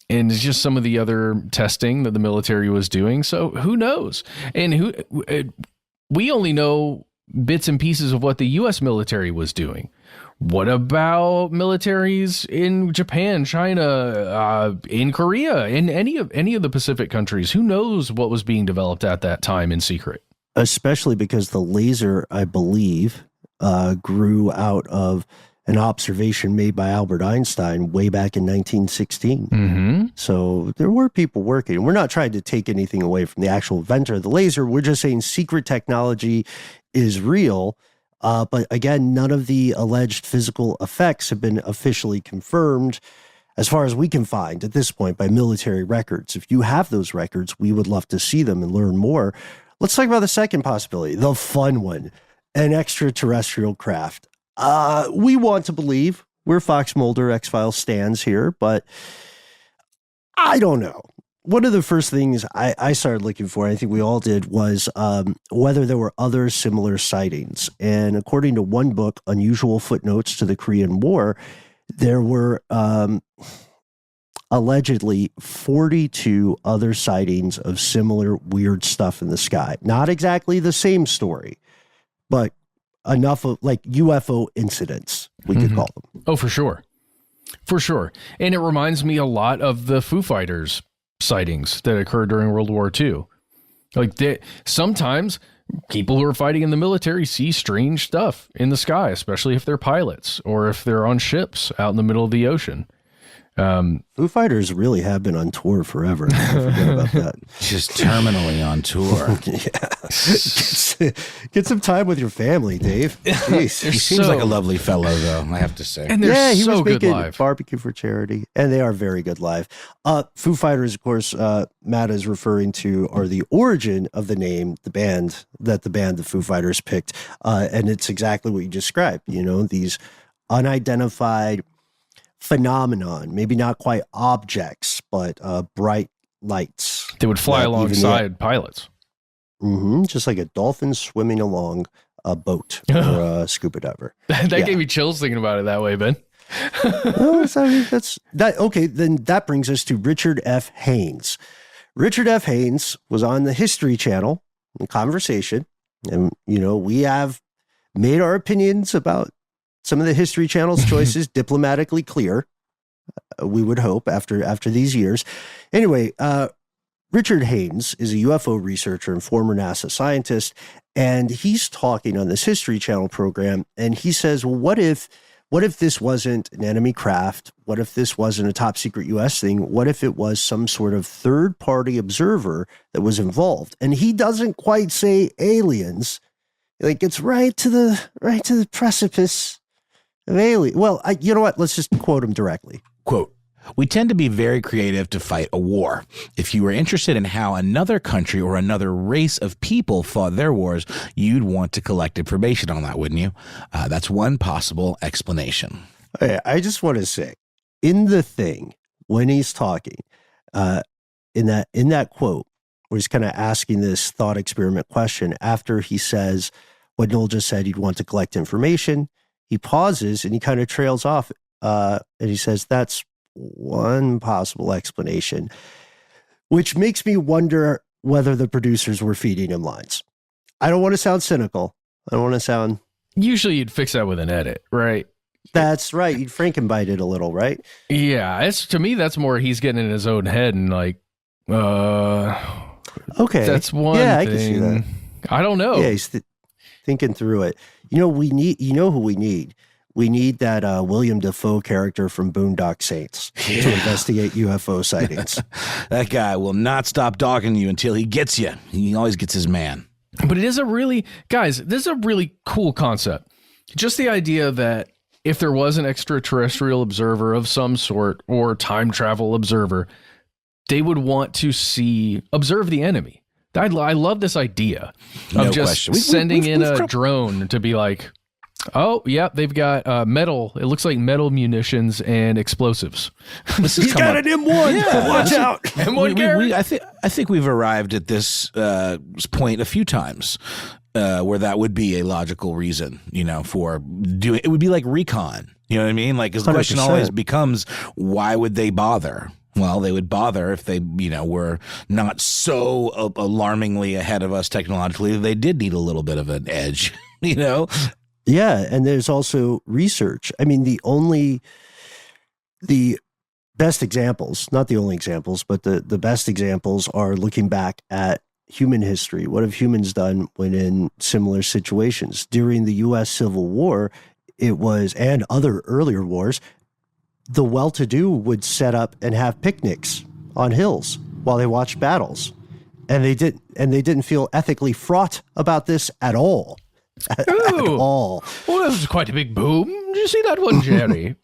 it's just some of the other testing that the military was doing. So who knows? And we only know bits and pieces of what the U.S. military was doing. What about militaries in Japan, China, in Korea, in any of the Pacific countries? Who knows what was being developed at that time in secret? Especially because the laser, I believe, grew out of an observation made by Albert Einstein way back in 1916. Mm-hmm. So there were people working. We're not trying to take anything away from the actual inventor of the laser. We're just saying secret technology is real. But again, none of the alleged physical effects have been officially confirmed as far as we can find at this point by military records. If you have those records, we would love to see them and learn more. Let's talk about the second possibility, the fun one, an extraterrestrial craft. We want to believe where Fox Mulder X-Files stands here, but I don't know. One of the first things I started looking for, I think we all did, was whether there were other similar sightings. And according to one book, Unusual Footnotes to the Korean War, there were allegedly 42 other sightings of similar weird stuff in the sky. Not exactly the same story, but enough of like UFO incidents, we could call them. Oh, for sure. For sure. And it reminds me a lot of the Foo Fighters sightings that occurred during World War II. Like sometimes people who are fighting in the military see strange stuff in the sky, especially if they're pilots or if they're on ships out in the middle of the ocean. Foo Fighters really have been on tour forever. I forget about that. Just terminally on tour. Yeah. Get some time with your family, Dave. Jeez. He seems like a lovely fellow, though, I have to say. And they're he so was good making live. Barbecue for Charity, and they are very good live. Foo Fighters, of course, Matt is referring to, are the origin of the name, the band, the Foo Fighters picked. And it's exactly what you described, these unidentified phenomenon, maybe not quite objects, but bright lights. They would fly alongside pilots. Just like a dolphin swimming along a boat or a scuba diver. That gave me chills thinking about it that way, Ben. That's that. Okay, then that brings us to Richard F. Haynes. Richard F. Haynes was on the History Channel in Conversation, and we have made our opinions about some of the History Channel's choices diplomatically clear. We would hope after these years. Anyway, Richard Haynes is a UFO researcher and former NASA scientist, and he's talking on this History Channel program, and he says, well, what if this wasn't an enemy craft? What if this wasn't a top secret U.S. thing? What if it was some sort of third-party observer that was involved? And he doesn't quite say aliens. Like, it's right to the precipice of alien. Well, you know what? Let's just quote him directly. Quote, "We tend to be very creative to fight a war. If you were interested in how another country or another race of people fought their wars, you'd want to collect information on that, wouldn't you? That's one possible explanation." I just want to say, in the thing, when he's talking, in that quote, where he's kind of asking this thought experiment question, after he says what Noel just said, he'd want to collect information, he pauses and he kind of trails off, and he says, "That's one possible explanation," which makes me wonder whether the producers were feeding him lines. I don't want to sound cynical. I don't want to sound... Usually you'd fix that with an edit, right? That's right. You'd Frankenbite it a little, right? Yeah. To me, that's more he's getting in his own head and like, okay. That's one thing. I can see that. I don't know. Yeah, he's thinking through it. Who we need? We need that William Dafoe character from Boondock Saints to investigate UFO sightings. That guy will not stop dogging you until he gets you. He always gets his man. But this is a really cool concept. Just the idea that if there was an extraterrestrial observer of some sort or time travel observer, they would want to observe the enemy. I love this idea of sending in a drone to be like, oh, yeah, they've got metal. It looks like metal munitions and explosives. He's got an M1. Yeah, watch out. M1 I think we've arrived at this point a few times where that would be a logical reason, for doing it. Would be like recon. You know what I mean? Like, the question 100%. always becomes, why would they bother? Well, they would bother if they, were not so alarmingly ahead of us technologically. They did need a little bit of an edge, Yeah, and there's also research. I mean, the best examples, not the only examples, but the best examples are looking back at human history. What have humans done when in similar situations? During the U.S. Civil War, and other earlier wars, the well-to-do would set up and have picnics on hills while they watched battles. And they didn't feel ethically fraught about this at all. at Ooh. all. Well, that was quite a big boom. Did you see that one, Jerry?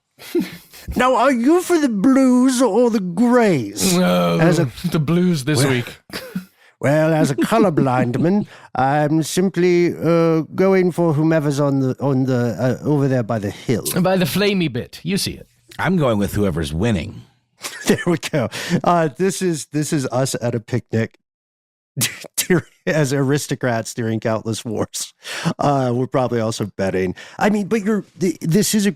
Now, are you for the blues or the grays? No, As a- the blues this week. Well, as a colorblind man, I'm simply going for whomever's on the over there by the hill. By the flamey bit. You see it. I'm going with whoever's winning. There we go. This is us at a picnic as aristocrats during countless wars. We're probably also betting. I mean, but this is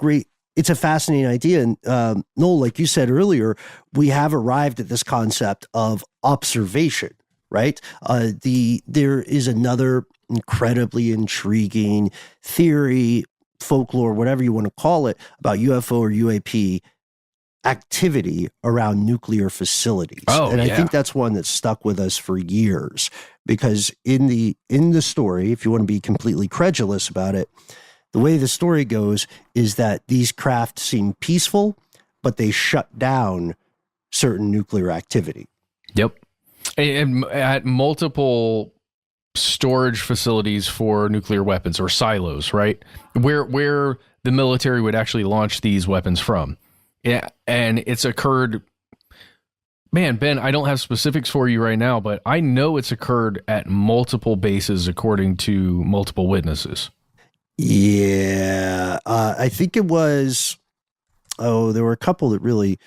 it's a fascinating idea. And Noel, like you said earlier, we have arrived at this concept of observation, right? There is another incredibly intriguing theory, folklore, whatever you want to call it, about UFO or UAP activity around nuclear facilities. And I think that's one that's stuck with us for years, because in the story, if you want to be completely credulous about it, the way the story goes is that these craft seem peaceful, but they shut down certain nuclear activity. Yep. And at multiple storage facilities for nuclear weapons, or silos, right? Where the military would actually launch these weapons from. Yeah, and it's occurred. Man, Ben, I don't have specifics for you right now, but I know it's occurred at multiple bases, according to multiple witnesses. Yeah, I think it was. Oh, there were a couple that really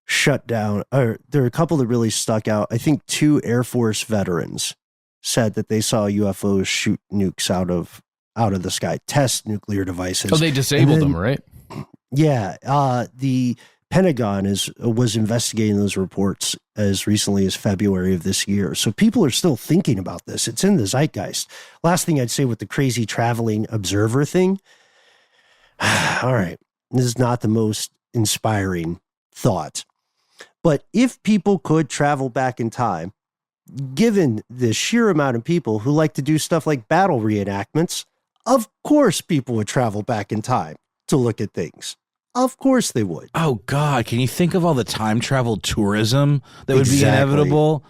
shut down, or there were a couple that really stuck out. I think 2 Air Force veterans said that they saw UFOs shoot nukes out of the sky, test nuclear devices. Oh, they disabled them, right? Yeah, the Pentagon was investigating those reports as recently as February of this year. So people are still thinking about this. It's in the zeitgeist. Last thing I'd say with the crazy traveling observer thing. All right, this is not the most inspiring thought. But if people could travel back in time, given the sheer amount of people who like to do stuff like battle reenactments, of course people would travel back in time to look at things. Of course they would. Oh, God. Can you think of all the time travel tourism that would be inevitable?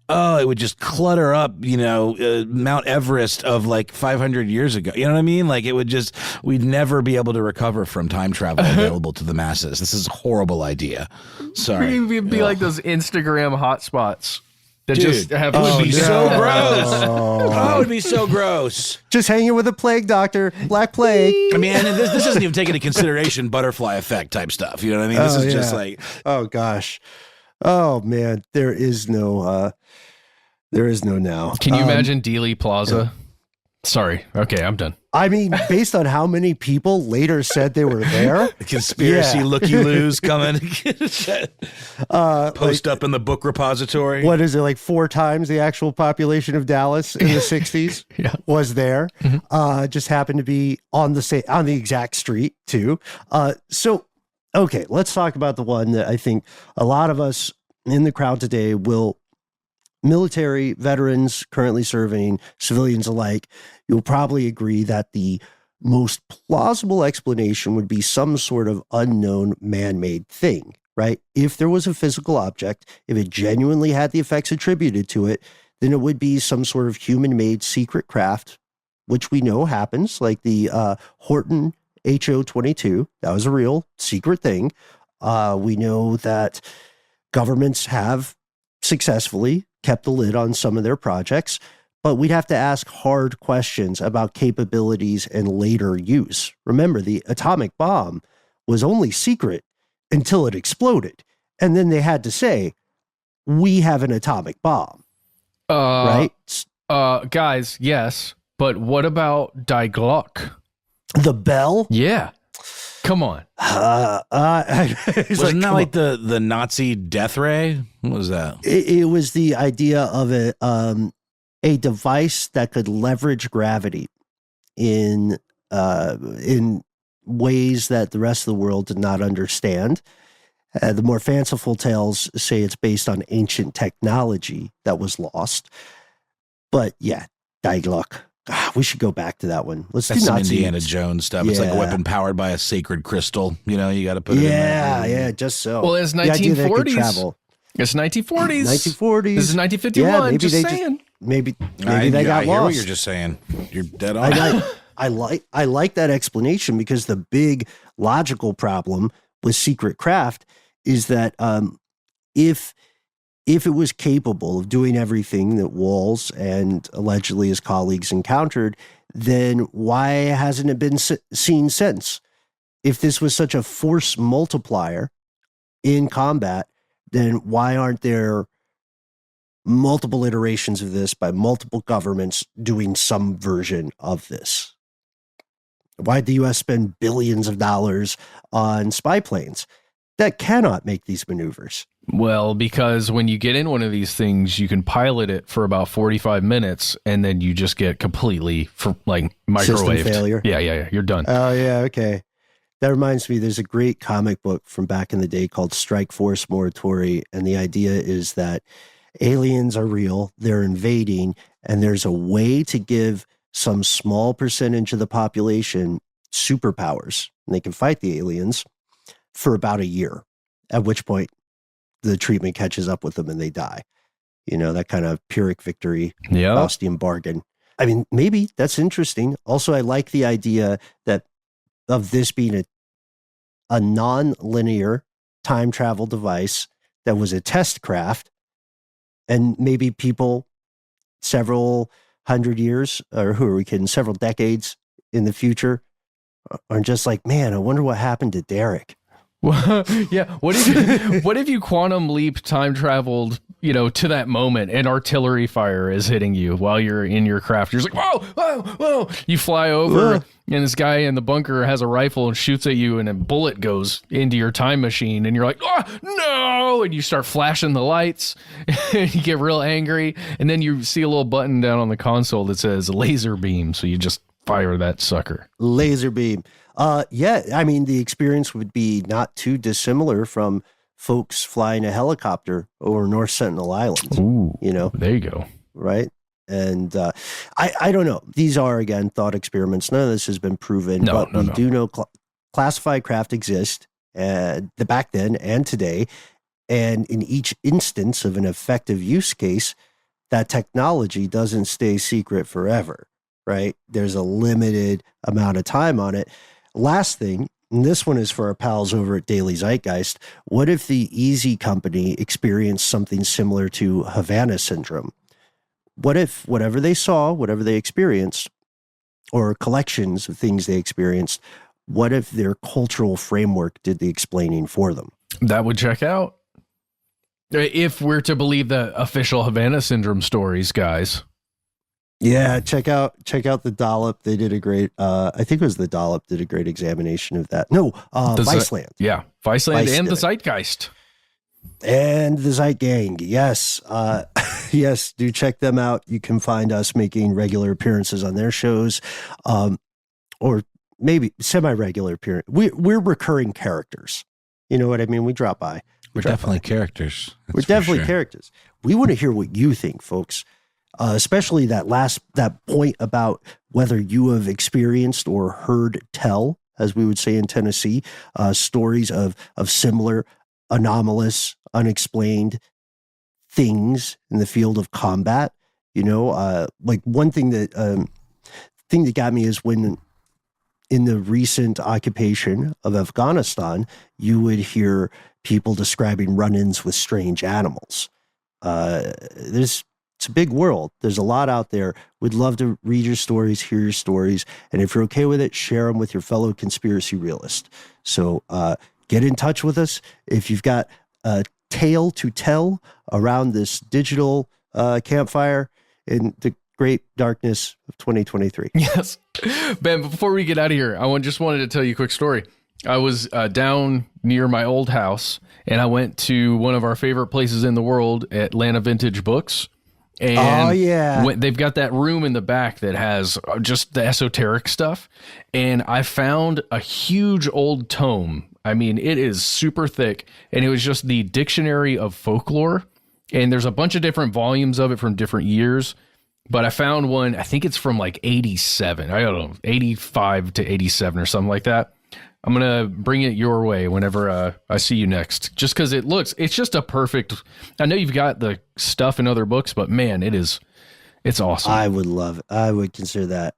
Oh, it would just clutter up, Mount Everest of like 500 years ago. You know what I mean? Like we'd never be able to recover from time travel available to the masses. This is a horrible idea. Sorry. We'd be like those Instagram hotspots. That Dude, just have it would be so no. gross. Oh, it would be so gross. Just hanging with a plague doctor, Black Plague. I mean, and this doesn't even take into consideration butterfly effect type stuff. You know what I mean? This is just like, oh gosh, oh man, there is no now. Can you imagine Dealey Plaza? Sorry. Okay, I'm done. I mean, based on how many people later said they were there, the conspiracy looky-loos coming. Post up in the book repository. What is it, like 4 times the actual population of Dallas in the 60s was there? Just happened to be on the exact street too. So, okay, let's talk about the one that I think a lot of us in the crowd today will. Military, veterans currently serving, civilians alike, you'll probably agree that the most plausible explanation would be some sort of unknown man-made thing, right? If there was a physical object, if it genuinely had the effects attributed to it, then it would be some sort of human-made secret craft, which we know happens, like the Horton HO-22. That was a real secret thing. We know that governments have successfully kept the lid on some of their projects, but we'd have to ask hard questions about capabilities and later use. Remember, the atomic bomb was only secret until it exploded. And then they had to say, we have an atomic bomb. Right? Guys, yes. But what about Die Glock? The bell? Yeah. Come on. Wasn't that like the Nazi death ray? What was that? It was the idea of a device that could leverage gravity in ways that the rest of the world did not understand. The more fanciful tales say it's based on ancient technology that was lost. But yeah, Die Glock. We should go back to that one. That's do some Nazi Indiana Jones stuff. It's like a weapon powered by a sacred crystal. You got to put it in there. Yeah, just so. Well, it's 1940s. It's 1940s. 1940s. This is 1951. Yeah, just saying. maybe they got I hear what lost. you're just saying. You're dead on. I like that explanation, because the big logical problem with secret craft is that if it was capable of doing everything that Walls and allegedly his colleagues encountered, then why hasn't it been seen since? If this was such a force multiplier in combat, then why aren't there multiple iterations of this by multiple governments doing some version of this? Why'd the U.S. spend billions of dollars on spy planes that cannot make these maneuvers? Well, because when you get in one of these things, you can pilot it for about 45 minutes and then you just get completely microwaved. System failure. Yeah. You're done. Oh, yeah. Okay. That reminds me, there's a great comic book from back in the day called Strike Force Moratori. And the idea is that aliens are real, they're invading, and there's a way to give some small percentage of the population superpowers, and they can fight the aliens for about a year, at which point the treatment catches up with them and they die. You know, that kind of Pyrrhic victory, Faustian bargain. I mean, maybe that's interesting. Also, I like the idea of this being a non-linear time travel device that was a test craft, and maybe people several hundred years, or who are we kidding, several decades in the future are just like, man, I wonder what happened to Derek. Well, yeah. What if you quantum leap time traveled, to that moment, and artillery fire is hitting you while you're in your craft? You're just like, whoa. You fly over, and this guy in the bunker has a rifle and shoots at you, and a bullet goes into your time machine, and you're like, oh, no! And you start flashing the lights, and you get real angry, and then you see a little button down on the console that says laser beam, so you just fire that sucker. Laser beam. Yeah, I mean, the experience would be not too dissimilar from folks flying a helicopter over North Sentinel Island. Ooh, there you go. Right? And I don't know. These are, again, thought experiments. None of this has been proven, but we do know classified craft exist back then and today. And in each instance of an effective use case, that technology doesn't stay secret forever, right? There's a limited amount of time on it. Last thing, and this one is for our pals over at Daily Zeitgeist. What if the Easy Company experienced something similar to Havana syndrome? What if whatever they saw, whatever they experienced, or collections of things they experienced, what if their cultural framework did the explaining for them? That would check out. If we're to believe the official Havana syndrome stories, guys. Yeah, check out the Dollop. They did a great, I think it was the Dollop did a great examination of that. No, Viceland. Viceland and the Zeitgeist. And the Zeitgang, yes. Yes, do check them out. You can find us making regular appearances on their shows, or maybe semi-regular appearance. We're recurring characters. You know what I mean? We drop by. We're definitely characters. We're definitely characters. We want to hear what you think, folks. Especially that point about whether you have experienced or heard tell, as we would say in Tennessee, stories of similar anomalous, unexplained things in the field of combat. Like one thing that got me is when in the recent occupation of Afghanistan, you would hear people describing run-ins with strange animals. It's a big world. There's a lot out there. We'd love to read your stories, hear your stories. And if you're okay with it, share them with your fellow conspiracy realists. So get in touch with us. If you've got a tale to tell around this digital campfire in the great darkness of 2023. Yes. Ben, before we get out of here, I just wanted to tell you a quick story. I was down near my old house, and I went to one of our favorite places in the world, Atlanta Vintage Books. And they've got that room in the back that has just the esoteric stuff. And I found a huge old tome. I mean, it is super thick. And it was just the Dictionary of Folklore. And there's a bunch of different volumes of it from different years. But I found one, I think it's from like 87. I don't know, 85 to 87 or something like that. I'm going to bring it your way whenever I see you next, just because it's just a perfect, I know you've got the stuff in other books, but man, it's It's awesome. I would love it. I would consider that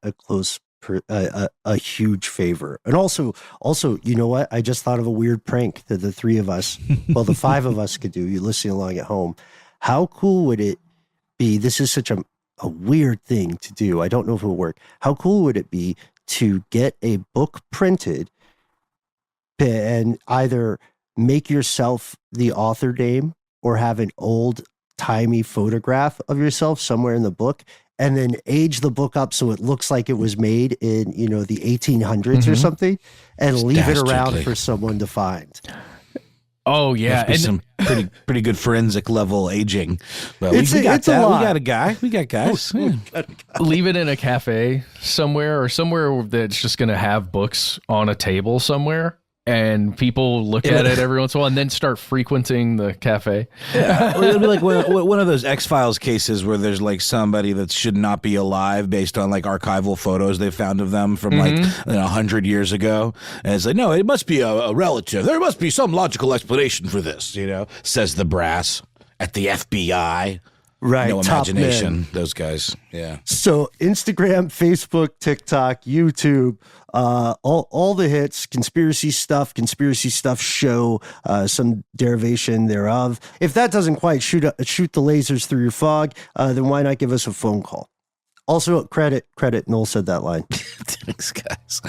a huge favor. And also, you know what? I just thought of a weird prank that the three of us, well, the five of us could do. You listening along at home. How cool would it be? This is such a weird thing to do. I don't know if it will work. How cool would it be to get a book printed and either make yourself the author name or have an old timey photograph of yourself somewhere in the book, and then age the book up so it looks like it was made in, the 1800s or something, and leave it around for someone to find. Oh yeah, and some pretty good forensic level aging. But we got that. We got a guy. We got guys. Leave it in a cafe somewhere, or somewhere that's just going to have books on a table somewhere, and people look at it every once in a while, and then start frequenting the cafe. Yeah, it'll be like one of those X-Files cases where there's like somebody that should not be alive based on like archival photos they found of them from like 100 years ago, and it's like, no, it must be a relative. There must be some logical explanation for this, says the brass at the FBI. Right. No imagination, those guys. Yeah. So Instagram, Facebook, TikTok, YouTube, all the hits, conspiracy stuff show, some derivation thereof. If that doesn't quite shoot the lasers through your fog, then why not give us a phone call? Also, credit. Noel said that line. Thanks, guys.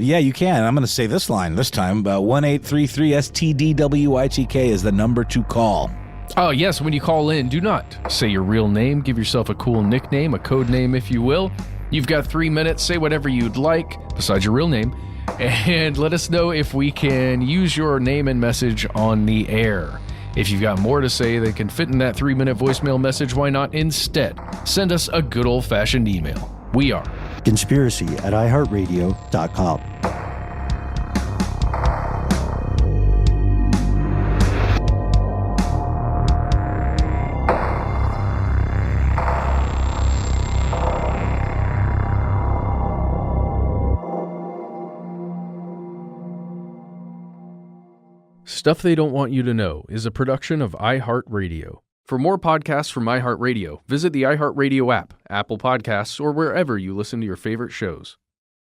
Yeah, you can. I'm going to say this line this time. 1-833-STDWYTK is the number to call. Oh, yes. When you call in, do not say your real name. Give yourself a cool nickname, a code name, if you will. You've got 3 minutes. Say whatever you'd like besides your real name. And let us know if we can use your name and message on the air. If you've got more to say that can fit in that 3-minute voicemail message, why not instead send us a good old-fashioned email? We are conspiracy@iHeartRadio.com. Stuff They Don't Want You to Know is a production of iHeartRadio. For more podcasts from iHeartRadio, visit the iHeartRadio app, Apple Podcasts, or wherever you listen to your favorite shows.